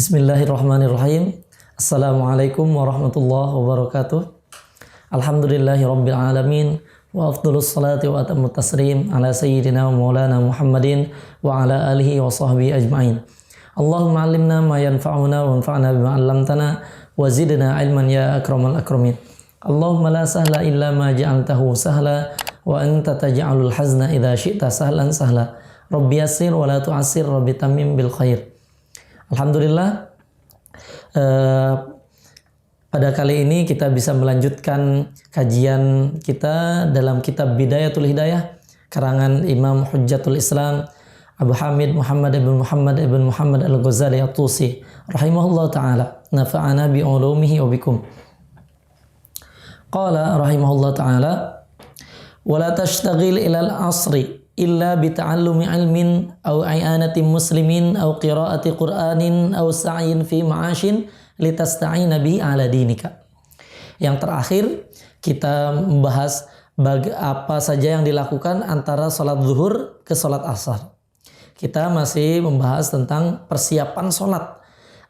Bismillahirrahmanirrahim. Assalamualaikum warahmatullahi wabarakatuh. Alhamdulillahirabbil alamin wa afdhalus salati wa atammut taslim ala sayyidina wa maulana Muhammadin wa ala alihi wa sahbihi ajmain. Allahumma 'allimna ma yanfa'una wa anfa'na bima 'allamtana wa zidna 'ilman ya akramal akramin. Allahumma la sahla illa ma ja'altahu sahla wa anta taj'alul hazna idza syi'ta sahlan sahla. Rabbi yassir wa la tu'assir, rabbi tammim bil khair. Alhamdulillah, pada kali ini kita bisa melanjutkan kajian kita dalam kitab Bidayatul Hidayah karangan Imam Hujjatul Islam Abu Hamid Muhammad ibn Muhammad Al-Ghazali At-Tusi rahimahullah ta'ala, nafa'ana bi'ulumihi wa bikum. Qala rahimahullah ta'ala, wa la tashtagil ilal asri illa bita'allumi ilmin aw i'anati muslimin aw qira'ati qur'anin aw sa'yin fi ma'ashin litasta'ina bihi ala dinika. Yang terakhir kita membahas apa saja yang dilakukan antara salat zuhur ke salat asar. Kita masih membahas tentang persiapan salat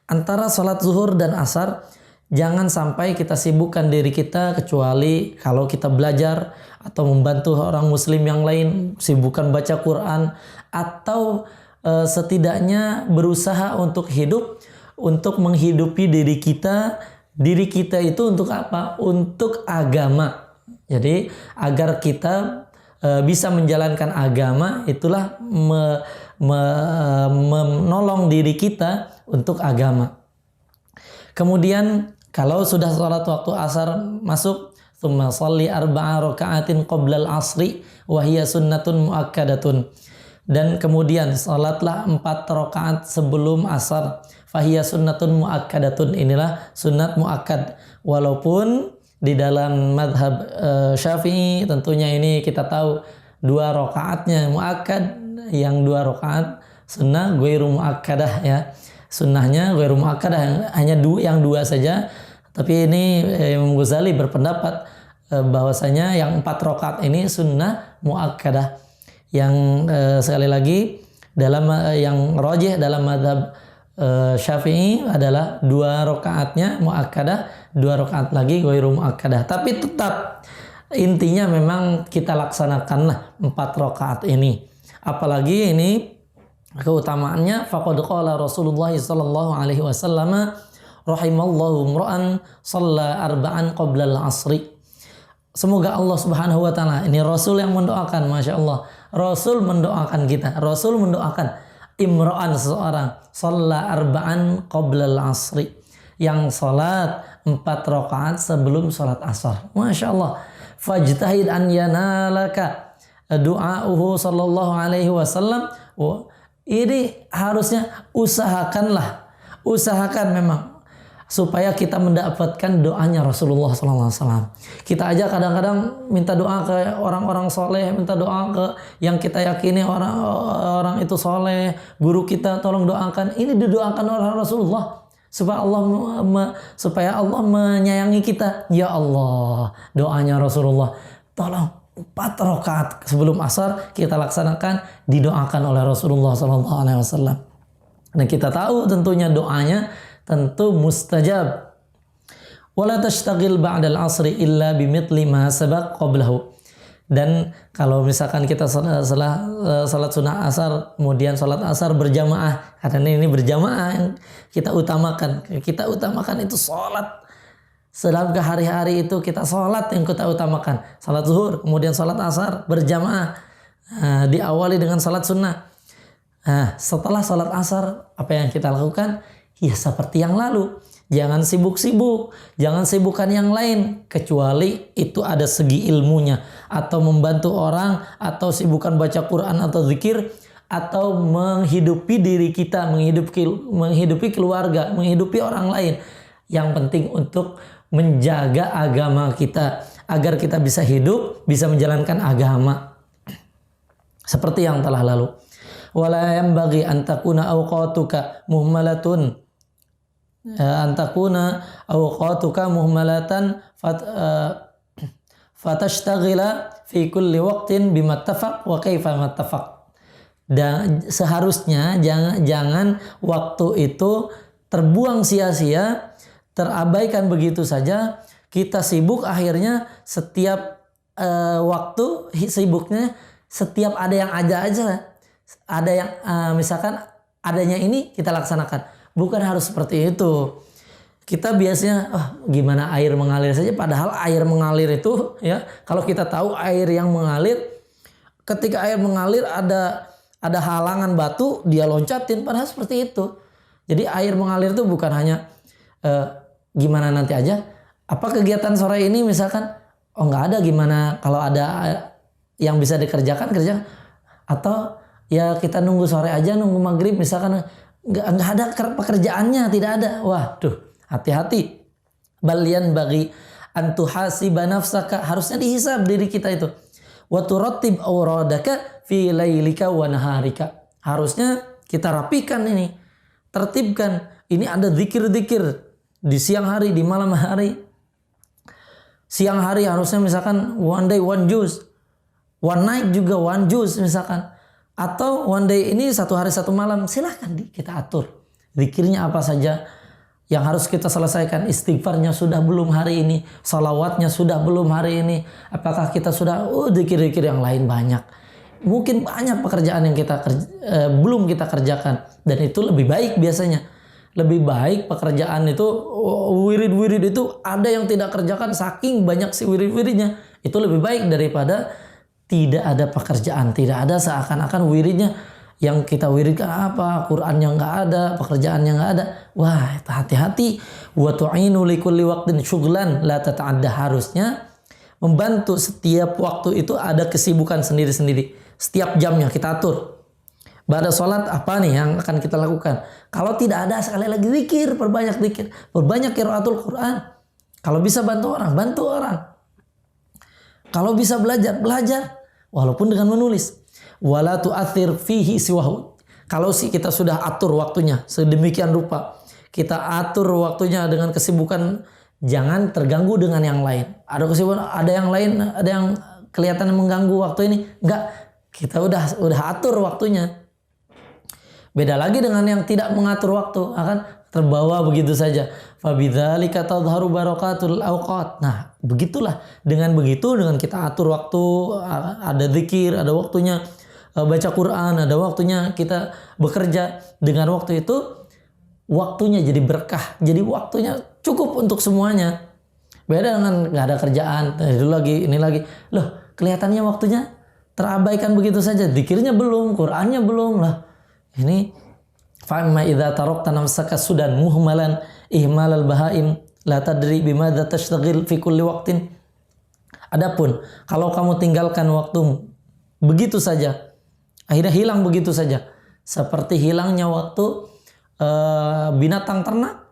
antara salat zuhur dan asar. Jangan sampai kita sibukkan diri kita, kecuali kalau kita belajar atau membantu orang muslim yang lain, sibukkan baca Quran, atau setidaknya berusaha untuk hidup, untuk menghidupi diri kita. Diri kita itu untuk apa? Untuk agama. Jadi agar kita bisa menjalankan agama, itulah menolong diri kita untuk agama. Kemudian kalau sudah sholat waktu asar masuk, tsumma sholli arba'a raka'atin qabla al-'asri wa hiya sunnatun muakkadatun. Dan kemudian salatlah 4 rakaat sebelum asar, fahiya sunnatun muakkadatun. Inilah sunat muakkad. Walaupun di dalam madhab Syafi'i tentunya ini kita tahu 2 rakaatnya muakkad, yang 2 rakaat sunnah ghairu muakkadah ya. Sunnahnya ghairu muakkadah, hanya yang 2 saja. Tapi ini Imam Ghazali berpendapat bahwasanya yang 4 rakaat ini sunnah muakkadah. Yang sekali lagi dalam yang rajih dalam mazhab Syafi'i adalah 2 rakaatnya muakkadah, 2 rakaat lagi ghairu muakkadah. Tapi tetap intinya memang kita laksanakanlah 4 rakaat ini. Apalagi ini keutamaannya, faqad qala Rasulullah sallallahu alaihi wasallam, rahimallahu imra'an shalla arba'an qabla al-'asri. Semoga Allah Subhanahu wa taala, ini Rasul yang mendoakan, Masya Allah. Rasul mendoakan kita. Rasul mendoakan imra'an, seseorang, shalla arba'an qabla al-'asri, yang salat 4 rakaat sebelum salat asar. Masya Allah. Fajtahid an yanalaka du'auhu sallallahu alaihi wasallam. Ini harusnya usahakan memang supaya kita mendapatkan doanya Rasulullah SAW. Kita aja kadang-kadang minta doa ke orang-orang soleh, minta doa ke yang kita yakini orang itu soleh, guru kita tolong doakan. Ini didoakan oleh Rasulullah supaya Allah menyayangi kita. Ya Allah, doanya Rasulullah, tolong 4 rakaat sebelum asar kita laksanakan, didoakan oleh Rasulullah SAW. Dan kita tahu tentunya doanya tentu mustajab. Wala tashtagil ba'dal asri illa bimithli ma sabaq qablahu. Dan kalau misalkan kita setelah salat sunnah asar, kemudian salat asar berjamaah, karena ini berjamaah yang kita utamakan. Kita utamakan itu salat. Dalam hari-hari itu kita salat yang kita utamakan. Salat zuhur, kemudian salat asar berjamaah. Diawali dengan salat sunnah. Setelah salat asar, apa yang kita lakukan? Ya seperti yang lalu. Jangan sibuk-sibuk. Jangan sibukkan yang lain. Kecuali itu ada segi ilmunya. Atau membantu orang. Atau sibukkan baca Quran atau zikir. Atau menghidupi diri kita. Menghidupi keluarga. Menghidupi orang lain. Yang penting untuk menjaga agama kita. Agar kita bisa hidup. Bisa menjalankan agama. Seperti yang telah lalu. Wala yanbaghi an takuna awqatuka muhmalatun. Antakuna awqatuka muhmalatan fatashtagila fi kulli waqtin bimattafaq wa kaifa mattafaq. Dan seharusnya jangan waktu itu terbuang sia-sia, terabaikan begitu saja. Kita sibuk akhirnya setiap waktu sibuknya setiap ada yang aja. Ada yang misalkan adanya ini kita laksanakan. Bukan harus seperti itu. Kita biasanya gimana air mengalir saja, padahal air mengalir itu ya, kalau kita tahu air yang mengalir, ketika air mengalir ada halangan batu, dia loncatin, padahal seperti itu. Jadi air mengalir itu bukan hanya gimana nanti aja. Apa kegiatan sore ini misalkan, nggak ada, gimana kalau ada yang bisa dikerjakan kerja, atau ya kita nunggu sore aja, nunggu maghrib misalkan, nggak ada pekerjaannya, tidak ada. Waduh, hati-hati. Balian bagi antuhasiba nafsaka, harusnya dihisab diri kita itu. Wa turattib awradaka fi lailika wa naharika. Harusnya kita rapikan ini, tertibkan. Ini ada zikir-zikir di siang hari, di malam hari. Siang hari harusnya misalkan one day one juice, one night juga one juice misalkan. Atau one day ini satu hari satu malam, silahkan kita atur. Zikirnya apa saja yang harus kita selesaikan, istighfarnya sudah belum hari ini, salawatnya sudah belum hari ini, apakah kita sudah zikir-zikir yang lain banyak. Mungkin banyak pekerjaan yang kita belum kita kerjakan, dan itu lebih baik biasanya. Lebih baik pekerjaan itu, wirid-wirid itu ada yang tidak kerjakan, saking banyak si wirid-wiridnya. Itu lebih baik daripada tidak ada pekerjaan, tidak ada, seakan-akan wiridnya yang kita wiridkan apa, Qurannya nggak ada, pekerjaannya nggak ada. Wah, hati-hati. Wa tu'inu likulli waqtin syughlan la tata'adda. Harusnya membantu setiap waktu itu ada kesibukan sendiri-sendiri. Setiap jamnya kita atur. Pada sholat apa nih yang akan kita lakukan? Kalau tidak ada, sekali lagi zikir, perbanyak zikir, perbanyak qiraatul Quran. Kalau bisa bantu orang, bantu orang. Kalau bisa belajar, belajar walaupun dengan menulis. Wala tu'athir fihi siwahu. Kalau kita sudah atur waktunya sedemikian rupa, kita atur waktunya dengan kesibukan, jangan terganggu dengan yang lain. Ada kesibukan, ada yang lain, ada yang kelihatan mengganggu waktu ini, enggak. Kita udah atur waktunya. Beda lagi dengan yang tidak mengatur waktu, akan terbawa begitu saja. Fabidzalika tadhharu barakatul awqat. Nah, begitulah. Dengan begitu, dengan kita atur waktu, ada zikir, ada waktunya baca Quran, ada waktunya kita bekerja. Dengan waktu itu, waktunya jadi berkah. Jadi waktunya cukup untuk semuanya. Beda dengan nggak ada kerjaan, itu lagi, ini lagi. Loh, kelihatannya waktunya terabaikan begitu saja. Zikirnya belum, Qurannya belum lah. Ini fa'amma idza tarakta nafsaka sudan muhmalan ihmalal bahaim la tadri bimadza tashtagil fi kulli waqtin. Adapun kalau kamu tinggalkan waktu begitu saja, akhirnya hilang begitu saja, seperti hilangnya waktu binatang ternak.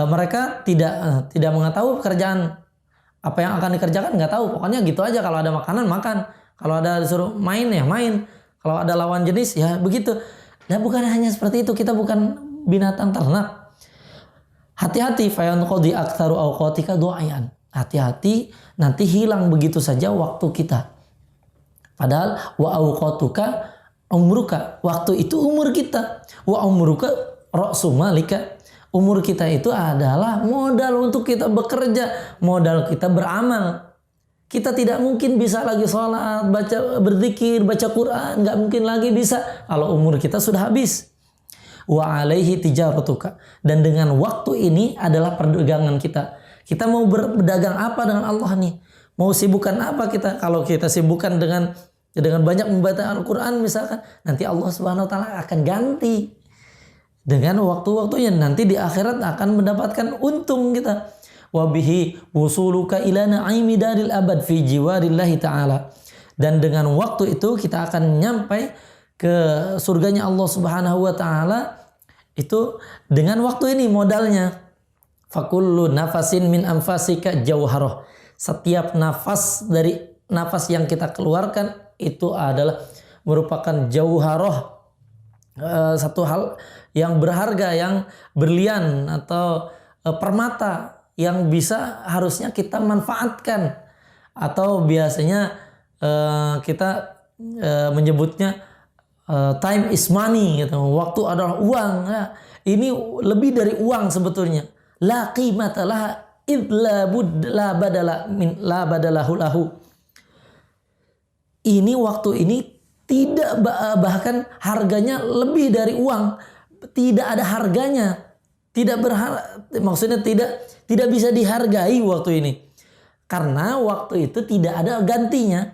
Mereka tidak mengetahui pekerjaan apa yang akan dikerjakan, nggak tahu. Pokoknya gitu aja, kalau ada makanan makan, kalau ada disuruh main ya main. Kalau ada lawan jenis ya begitu. Nah, bukan hanya seperti itu, kita bukan binatang ternak. Hati-hati, fayanqadi aktsaru awqatika du'ayan. Hati-hati, nanti hilang begitu saja waktu kita. Padahal wa awqatuka umruka, waktu itu umur kita. Wa umruka ra'su malika. Umur kita itu adalah modal untuk kita bekerja, modal kita beramal. Kita tidak mungkin bisa lagi sholat, berzikir, baca Quran. Nggak mungkin lagi bisa kalau umur kita sudah habis. Wa alaihi tijaratuka. Dan dengan waktu ini adalah perdagangan kita. Kita mau berdagang apa dengan Allah nih? Mau sibukkan apa kita? Kalau kita sibukkan dengan banyak membaca Al-Quran misalkan, nanti Allah Subhanahu Wa Taala akan ganti dengan waktu-waktunya. Nanti di akhirat akan mendapatkan untung kita. Wabihi wusuluka ila na'imi daril abad fi jiwarillahi ta'ala. Dan dengan waktu itu kita akan nyampai ke surganya Allah Subhanahu wa taala itu dengan waktu ini modalnya. Fakullu nafasin min anfasika jauharah. Setiap nafas dari nafas yang kita keluarkan itu adalah merupakan jauharah, satu hal yang berharga, yang berlian atau permata yang bisa harusnya kita manfaatkan, atau biasanya kita menyebutnya time is money gitu. Waktu adalah uang. Nah, Ini lebih dari uang sebetulnya. La qimata laha id la badalahu lahu. Ini waktu ini tidak, bahkan harganya lebih dari uang. Tidak ada harganya. Maksudnya tidak bisa dihargai waktu ini. Karena waktu itu tidak ada gantinya.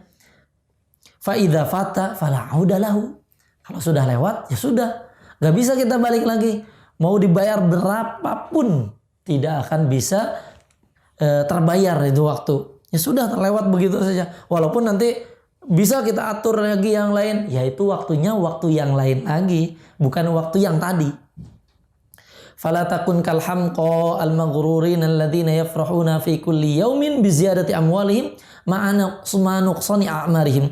Fa idza fata fala audalahu. Kalau sudah lewat ya sudah. Gak bisa kita balik lagi. Mau dibayar berapapun tidak akan bisa terbayar itu waktu. Ya sudah, terlewat begitu saja. Walaupun nanti bisa kita atur lagi yang lain, yaitu waktunya waktu yang lain lagi, bukan waktu yang tadi. Fala takun kal hamqa al maghrurin alladziina yafrahuna fi kulli yaumin bi ziyadati amwalihim ma'ana nuqsani a'marihim.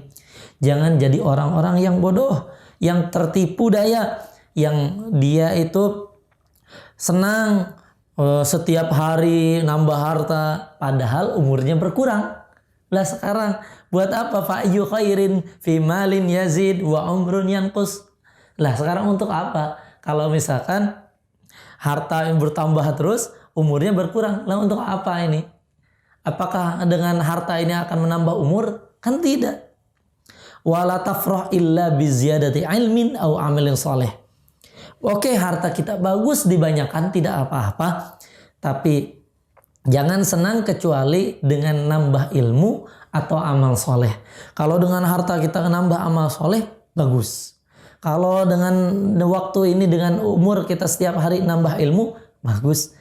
Jangan jadi orang-orang yang bodoh, yang tertipu daya, yang dia itu senang setiap hari nambah harta padahal umurnya berkurang. Lah sekarang buat apa? Fa ayyu khairin fi malin yazid wa umrun yanqus. Lah sekarang untuk apa? Kalau misalkan harta yang bertambah terus, umurnya berkurang. Lah untuk apa ini? Apakah dengan harta ini akan menambah umur? Kan tidak. Wala tafrah illa bi ziyadati ilmin aw amalin saleh. Oke, harta kita bagus dibanyakan tidak apa-apa, tapi jangan senang kecuali dengan nambah ilmu atau amal soleh. Kalau dengan harta kita nambah amal soleh, bagus. Kalau dengan waktu ini, dengan umur kita setiap hari nambah ilmu, bagus.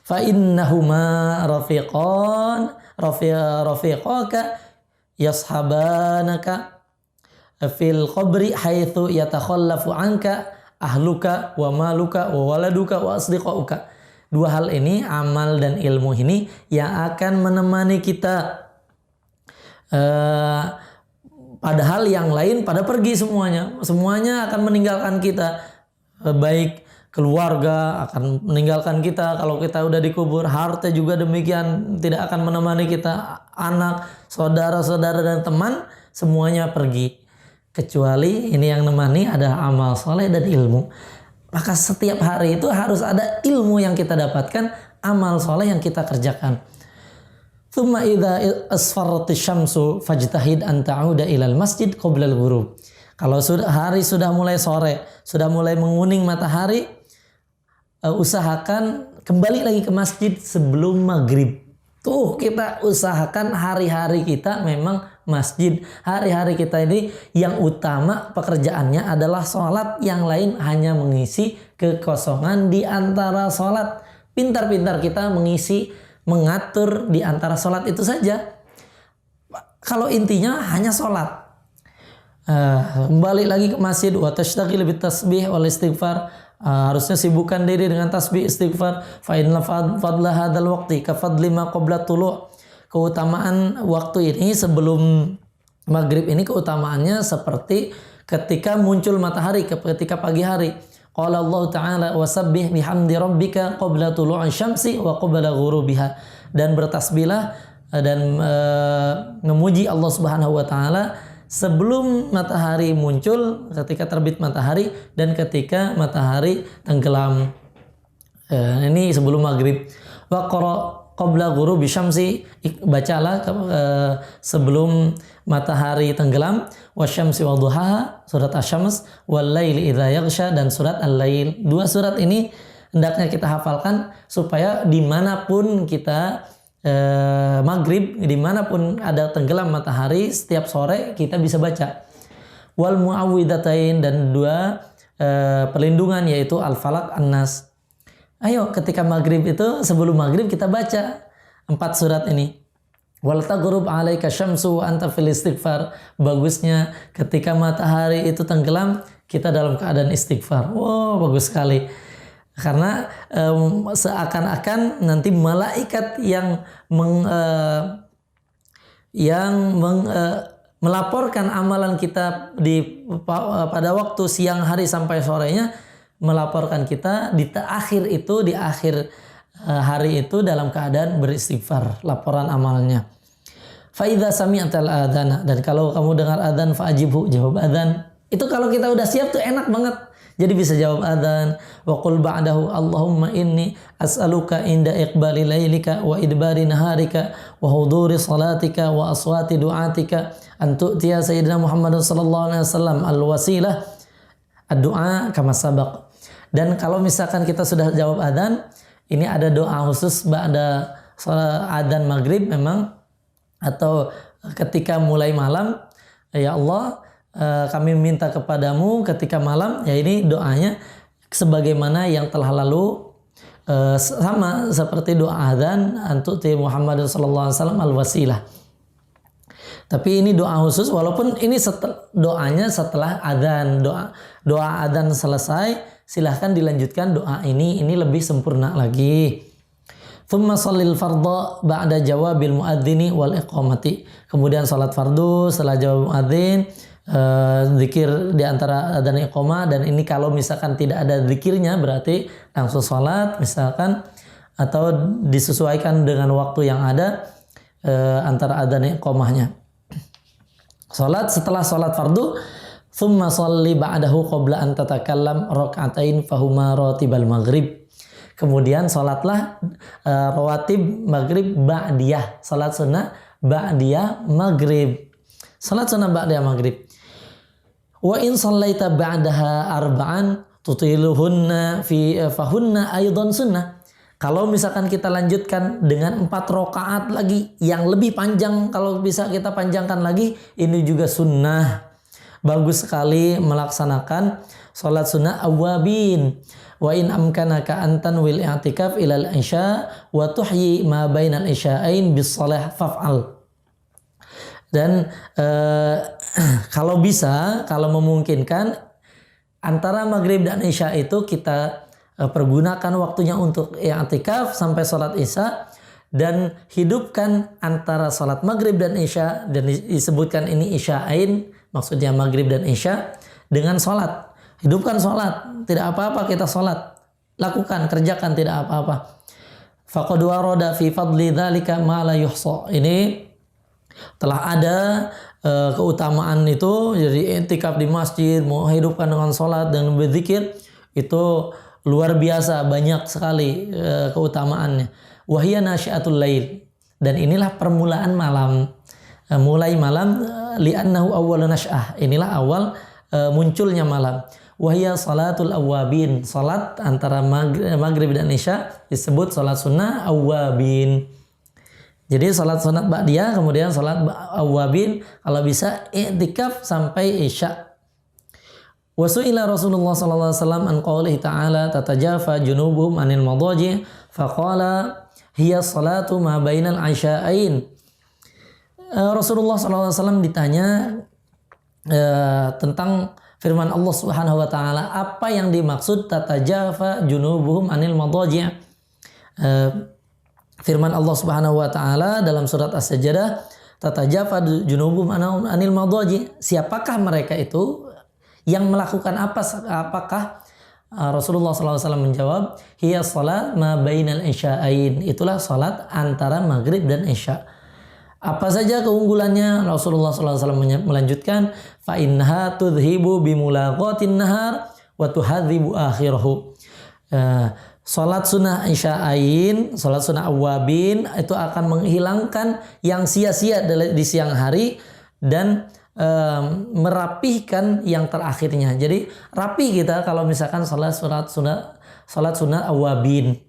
Fa innahuma rafiqaka yashabanaka fil qabri haitsu yatakhallafu anka ahluka wa maluka wa waladuka wa asdiqauka. Dua hal ini, amal dan ilmu ini, yang akan menemani kita padahal yang lain pada pergi semuanya akan meninggalkan kita. Baik keluarga akan meninggalkan kita kalau kita udah dikubur, harta juga demikian tidak akan menemani kita, anak, saudara-saudara dan teman semuanya pergi. Kecuali ini yang nemani adalah amal soleh dan ilmu. Maka setiap hari itu harus ada ilmu yang kita dapatkan, amal soleh yang kita kerjakan. Tsumma idza asfarratis syamsu fajtahid an ta'uda ilal masjid qabla al-ghurub. Kalau hari sudah mulai sore, sudah mulai menguning matahari, usahakan kembali lagi ke masjid sebelum maghrib. Tuh kita usahakan hari-hari kita memang masjid. Hari-hari kita ini yang utama pekerjaannya adalah sholat, yang lain hanya mengisi kekosongan di antara sholat. Pintar-pintar kita mengatur di antara sholat itu saja. Kalau intinya hanya sholat. Kembali lagi ke masjid, wa tashtagil bit tasbih wal istighfar. Harusnya sibukkan diri dengan tasbih istighfar. Fa inna fadla hadzal waqti ka fadli ma qabla tulu'. Keutamaan waktu ini sebelum maghrib ini keutamaannya seperti ketika muncul matahari, ketika pagi hari. Qala Allah Ta'ala wasabbih bihamdi rabbika qabla tulu'i syamsi wa qabla ghurubiha. Dan bertasbihlah dan memuji Allah Subhanahu wa taala sebelum matahari muncul, ketika terbit matahari dan ketika matahari tenggelam. Ini sebelum maghrib. Wa qabla ghurubi syamsi, bacalah sebelum matahari tenggelam, wasyamsi wa duhaha, surat asy-syams, wal laili idza yaghsha, dan surat al-lail. Dua surat ini hendaknya kita hafalkan supaya dimanapun kita maghrib, dimanapun ada tenggelam matahari, setiap sore kita bisa baca. Wal muawwidzatain, dan dua perlindungan yaitu al-falaq, an-nas. Ayo ketika maghrib itu, sebelum maghrib kita baca 4 surat ini. Wal taghrub 'alaika syamsu wa anta fil istighfar. Bagusnya ketika matahari itu tenggelam, kita dalam keadaan istighfar. Wow, bagus sekali. Karena seakan-akan nanti malaikat yang melaporkan amalan kita pada waktu siang hari sampai sorenya, melaporkan kita di akhir hari itu dalam keadaan beristighfar, laporan amalnya. Fa idza sami'tal adzana, dan kalau kamu dengar adzan fa'ajibhu, jawab adzan. Itu kalau kita udah siap tuh enak banget. Jadi bisa jawab adzan. Wa qul ba'dahu Allahumma inni as'aluka inda iqbali lailika wa idbari naharika wa huduri salatika wa aswati du'atika an tu'tiya sayyidina Muhammad sallallahu alaihi wasallam al-wasilah ad-du'a kama sabaq. Dan kalau misalkan kita sudah jawab adzan, ini ada doa khusus ba'da salat adzan maghrib memang, atau ketika mulai malam, ya Allah kami minta kepadamu ketika malam, ya ini doanya sebagaimana yang telah lalu, sama seperti doa adzan antuti Muhammad sallallahu alaihi wasallam al-wasilah. Tapi ini doa khusus, walaupun ini doanya setelah adzan, doa adzan selesai, silahkan dilanjutkan doa ini lebih sempurna lagi. Thumma shallil fardha ba'da jawabil muadzini wal iqamati. Kemudian salat fardu setelah jawab muadzin, zikir di antara adzan dan iqamah. Dan ini kalau misalkan tidak ada zikirnya berarti langsung salat misalkan, atau disesuaikan dengan waktu yang ada antara adzan dan iqamahnya. Salat setelah salat fardu, thumma shalli ba'dahu qabla an tatakallam rak'atain fahuma ratibal maghrib. Kemudian salatlah rawatib maghrib ba'diyah, salat sunnah ba'diyah maghrib. Salat sunnah ba'diyah maghrib. Wa in shallaita ba'daha arba'an tutiluhunna fahunna aidan sunnah. Kalau misalkan kita lanjutkan dengan 4 rakaat lagi yang lebih panjang, kalau bisa kita panjangkan lagi, ini juga sunnah. Bagus sekali melaksanakan salat sunnah awabin. Wa in amkanaka antan wil i'tikaf ilal isya wa tuhyi ma bainal isya'ain bis shalah faf'al. Dan kalau bisa, kalau memungkinkan, antara maghrib dan isya itu kita pergunakan waktunya untuk i'tikaf sampai salat isya, dan hidupkan antara salat maghrib dan isya, dan disebutkan ini isya'ain, maksudnya maghrib dan isya, dengan salat. Hidupkan salat, tidak apa-apa kita salat, lakukan, kerjakan, tidak apa-apa. Faqad warada fi fadli dzalika ma la yuhsa. Ini telah ada keutamaan itu, jadi i'tikaf di masjid, mau hidupkan dengan salat dan berzikir, itu luar biasa, banyak sekali keutamaannya. Wa hiya nasyiatul lail, dan inilah permulaan malam, mulai malam, li'annahu awwalun nasy'ah, inilah awal munculnya malam. Wahya salatul awabin, salat antara maghrib dan isya disebut salat sunnah awabin. Jadi salat sunat ba'diyah, kemudian salat awabin, kalau bisa i'tikaf sampai isya. Wasu'ila Rasulullah sallallahu alaihi wasallam an qaulihi ta'ala tatajafa junubuhum anil madaji faqala hiya salatu ma bainal isya'ain. Rasulullah sallallahu alaihi wasallam ditanya tentang firman Allah Subhanahu wa taala, apa yang dimaksud tatajafa junubuhum anil madaji'? Firman Allah Subhanahu wa taala dalam surat As-Sajdah, tatajafa junubuhum anil madaji'. Siapakah mereka itu yang melakukan apa? Apakah Rasulullah SAW menjawab, hiya salat ma bainal isya'ain. Itulah salat antara maghrib dan isya. Apa saja keunggulannya? Rasulullah SAW melanjutkan, fa innaha tudhibu bimulaqatin nahar wa tuhadhibu akhirahu. Salat sunnah isya'ain, salat sunnah awabin, itu akan menghilangkan yang sia-sia di siang hari dan merapihkan yang terakhirnya. Jadi rapi kita kalau misalkan salat sunnah awabin.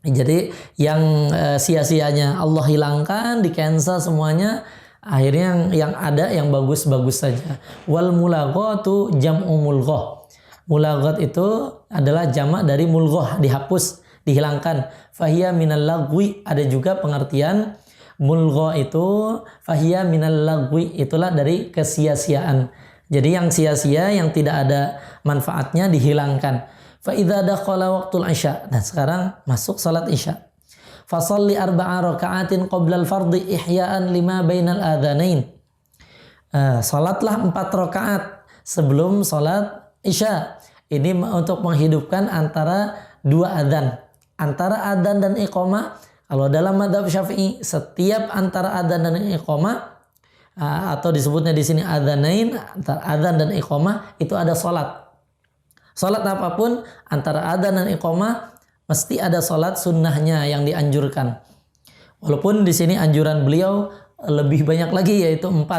Jadi yang sia-sianya Allah hilangkan, di cancel semuanya. Akhirnya yang ada yang bagus-bagus saja. Wal mulaqatu jam'u mulghah. Mulaghat itu adalah jamak dari mulghah, dihapus, dihilangkan. Fahiya minal lagwi, ada juga pengertian mulghah itu fahiya minal lagwi, itulah dari kesia-siaan. Jadi yang sia-sia, yang tidak ada manfaatnya dihilangkan. Fa idza dakhala waqtul isya. Nah, sekarang masuk salat isya. Fa shalli 4 raka'atin qabla al-fardhi ihya'an lima bainal adzanain. Salatlah 4 rakaat sebelum salat isya. Ini untuk menghidupkan antara 2 adzan. Antara adzan dan iqamah, kalau dalam mazhab Syafi'i, setiap antara adzan dan iqamah, atau disebutnya di sini adzanain, antara adzan dan iqamah itu ada salat. Salat apapun antara adzan dan iqamah mesti ada salat sunnahnya yang dianjurkan. Walaupun di sini anjuran beliau lebih banyak lagi, yaitu 4.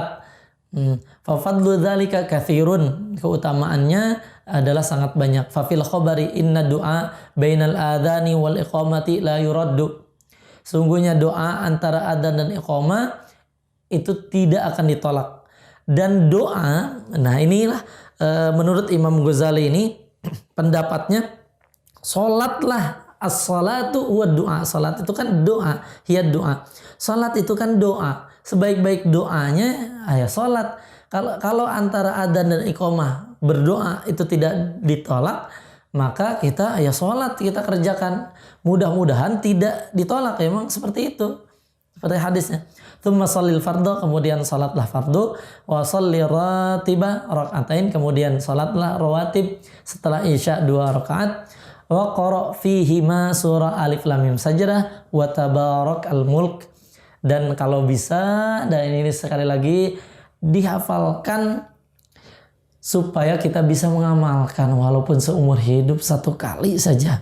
Fa fadlu dzalika katsirun. Keutamaannya adalah sangat banyak. Fa fil khabari inna du'a bainal adzani wal iqamati la yuraddu. Sungguhnya doa antara adzan dan iqamah itu tidak akan ditolak. Dan doa, nah inilah menurut Imam Ghazali ini pendapatnya, salatlah as-salatu wa doa. Salat itu kan doa, hiya doa. Salat itu kan doa. Sebaik-baik doanya ya salat. Kalau antara adzan dan iqamah berdoa itu tidak ditolak, maka kita ya salat kita kerjakan. Mudah-mudahan tidak ditolak, memang seperti itu. Seperti hadisnya. Tsumma shallil fardhu, kemudian salatlah fardu, wa shalli ratiba rakaatain, kemudian salatlah rawatib setelah isya 2 rakaat, wa qara fihi ma surah alif lam mim sajdah wa tabarak al mulk. Dan kalau bisa, dan ini sekali lagi dihafalkan supaya kita bisa mengamalkan walaupun seumur hidup 1 kali saja.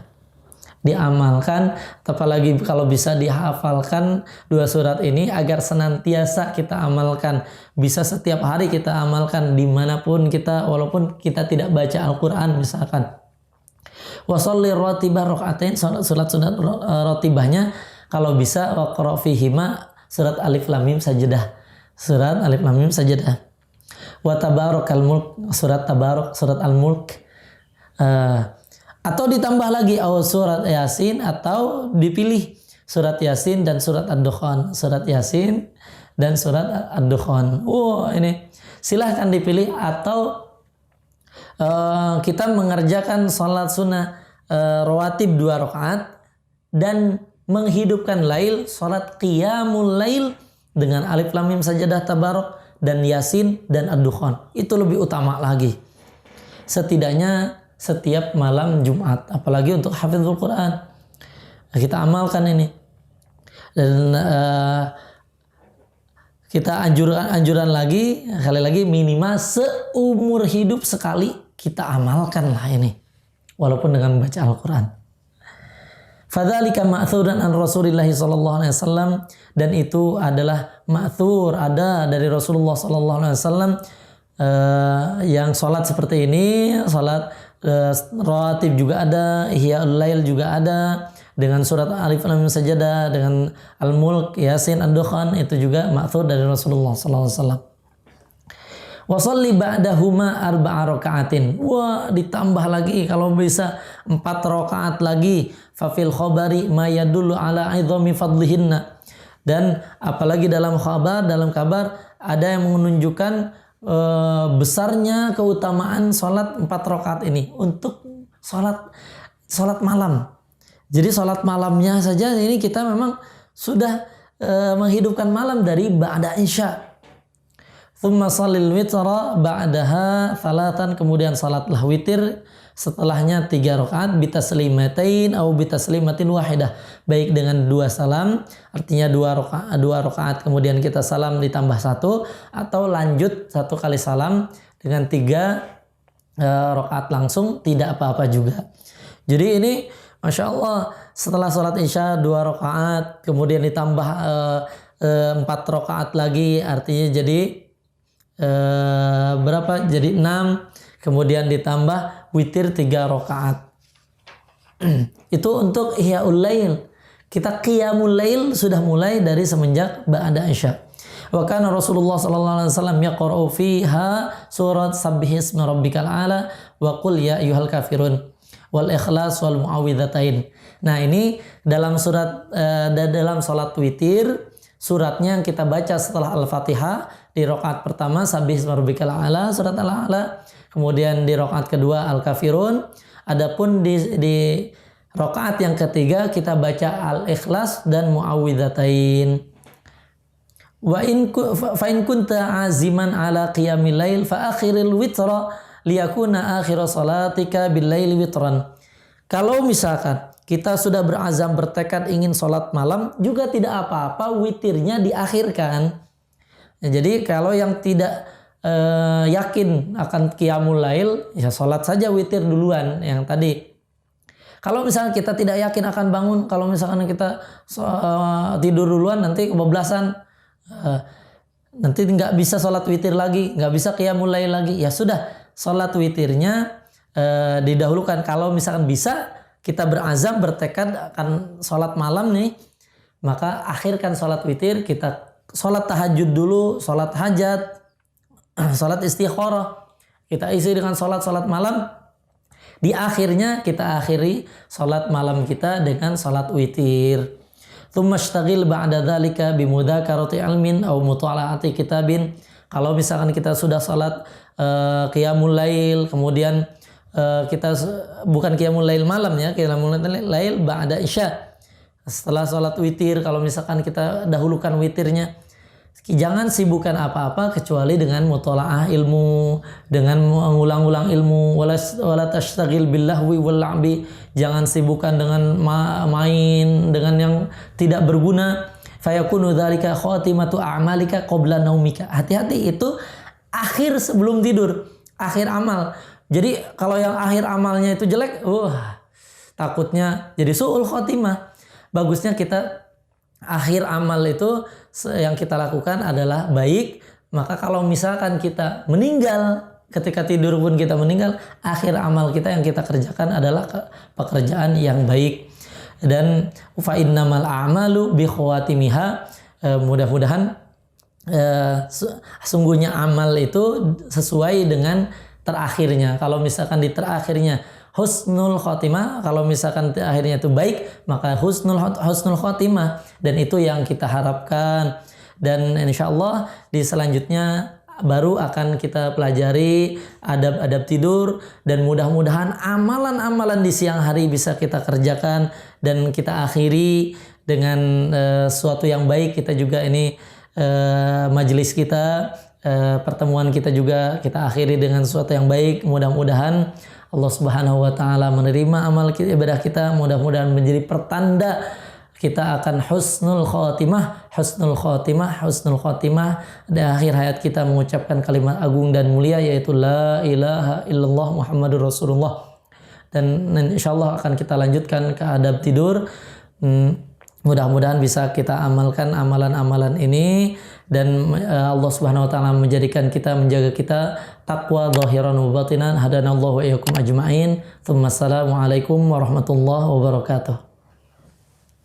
Diamalkan, apalagi kalau bisa dihafalkan 2 surat ini agar senantiasa kita amalkan, bisa setiap hari kita amalkan dimanapun kita, walaupun kita tidak baca Al-Quran misalkan. Wa sholli ratibah rakaatain, surat ratibahnya kalau bisa waqra fihima surat alif lam mim sajdah, surat alif lam mim sajdah. Wa tabarakal mulk, surat tabarak, surat al-mulk. Atau ditambah lagi surat Yasin, atau dipilih surat Yasin dan surat Ad-Dukhan, surat Yasin dan surat Ad-Dukhan. Ini silahkan dipilih, atau kita mengerjakan salat sunnah rawatib 2 rakaat dan menghidupkan lail, salat qiyamul lail dengan alif lam mim sajdah, tabarak dan Yasin dan Ad-Dukhan. Itu lebih utama lagi. Setidaknya setiap malam Jumat, apalagi untuk hafizul Quran. Kita amalkan ini. Dan kita anjuran lagi, sekali lagi minimal seumur hidup sekali kita amalkan lah ini. Walaupun dengan baca Al-Quran. Fadzalika ma'thuran an Rasulillah sallallahu alaihi wasallam, dan itu adalah ma'thur, ada dari Rasulullah sallallahu alaihi wasallam yang salat seperti ini, salat rawatib juga ada, Ihya'ul Lail juga ada, dengan surat Alif Lam Mim Sajdah, dengan Al-Mulk, Yasin, Ad-Dukhan, itu juga ma'thur dari Rasulullah sallallahu alaihi wasallam. Wa shalli ba'dahuma 4 rakaatin. Ditambah lagi kalau bisa 4 rakaat lagi. Fa fil khabari ma yadullu ala 'idhami fadlihinna. Dan apalagi dalam kabar ada yang menunjukkan besarnya keutamaan salat 4 rakaat ini untuk salat malam. Jadi salat malamnya saja ini kita memang sudah menghidupkan malam dari ba'da isya. Tsumma shallil witra ba'daha 3, kemudian salatlah witir setelahnya 3 rakaat bitaslimatain atau bitaslimatin wahidah, baik dengan 2 salam, artinya 2 rakaat kemudian kita salam ditambah 1, atau lanjut 1 kali salam dengan 3 rakaat langsung, tidak apa-apa juga. Jadi ini Masya Allah, setelah sholat isya 2 rakaat kemudian ditambah 4 rakaat lagi, artinya jadi berapa? Jadi 6, kemudian ditambah witir 3 rakaat. Itu untuk Ihya'ul Lail. Kita qiyamul lail sudah mulai dari semenjak ba'da isya. Wa kana Rasulullah sallallahu alaihi wasallam yaqra'u fiha surat Sabbihismi rabbikal a'la wa qul ya ayyuhal kafirun wal ikhlas wal muawwidzatain. Nah, ini dalam dalam salat witir, suratnya yang kita baca setelah Al-Fatihah di rakaat pertama Sabbihismi rabbikal a'la, surat Al-A'la. Kemudian di rakaat kedua Al-Kafirun. Adapun di rakaat yang ketiga kita baca Al-Ikhlas dan Muawwidzatain. Wa in kunta aziman ala qiyamil lail fa akhiril witra liyakuna akhir salatika bil laili witran. Kalau misalkan kita sudah berazam bertekad ingin sholat malam, juga tidak apa-apa witirnya diakhirkan. Jadi kalau yang tidak yakin akan qiyamul lail, ya sholat saja witir duluan yang tadi. Kalau misalnya kita tidak yakin akan bangun, kalau misalkan kita tidur duluan nanti kebablasan, nanti nggak bisa sholat witir lagi, nggak bisa qiyamul lail lagi, ya sudah sholat witirnya didahulukan. Kalau misalkan bisa, kita berazam bertekad akan sholat malam nih, maka akhirkan sholat witir, kita sholat tahajud dulu, sholat hajat, sholat istikharah, kita isi dengan sholat malam. Di akhirnya kita akhiri sholat malam kita dengan sholat witir. Tsumma ishtagil ba'da dzalika bimudzakarati ilmin aw mutalaati kitabin. Kalau misalkan kita sudah sholat qiyamul lail, kemudian kita bukan qiyamul lail malam ya, qiyamul lail ba'da isya. Setelah sholat witir, kalau misalkan kita dahulukan witirnya, jangan sibukkan apa-apa kecuali dengan mutola'ah ilmu, dengan mengulang-ulang ilmu. Wala tashtagil billahwi wal la'bi. Jangan sibukkan dengan main, dengan yang tidak berguna. Fayakunu dzalika khatimatu a'malika qabla naumika. Hati-hati, itu akhir sebelum tidur, akhir amal. Jadi kalau yang akhir amalnya itu jelek, takutnya jadi su'ul khatimah. Bagusnya kita akhir amal itu yang kita lakukan adalah baik. Maka kalau misalkan kita meninggal, ketika tidur pun kita meninggal, akhir amal kita yang kita kerjakan adalah pekerjaan yang baik. Dan fa innamal a'malu bi khawatimiha. Mudah-mudahan sungguhnya amal itu sesuai dengan terakhirnya. Kalau misalkan di terakhirnya husnul khotimah, kalau misalkan akhirnya itu baik, maka husnul khotimah, dan itu yang kita harapkan. Dan insyaallah di selanjutnya baru akan kita pelajari adab-adab tidur, dan mudah-mudahan amalan-amalan di siang hari bisa kita kerjakan dan kita akhiri dengan sesuatu yang baik. Kita juga ini majelis kita, pertemuan kita juga kita akhiri dengan sesuatu yang baik. Mudah-mudahan Allah Subhanahu wa taala menerima amal kita, ibadah kita. Mudah-mudahan menjadi pertanda kita akan husnul khotimah di akhir hayat kita, mengucapkan kalimat agung dan mulia, yaitu la ilaha illallah Muhammadur Rasulullah. Dan insyaallah akan kita lanjutkan ke adab tidur. Mudah-mudahan bisa kita amalkan amalan-amalan ini, dan Allah Subhanahu wa taala menjadikan kita, menjaga kita taqwa zahiran wa batinan. Hadanallahu wa iyyakum ajma'in. Assalamualaikum warahmatullahi wabarakatuh.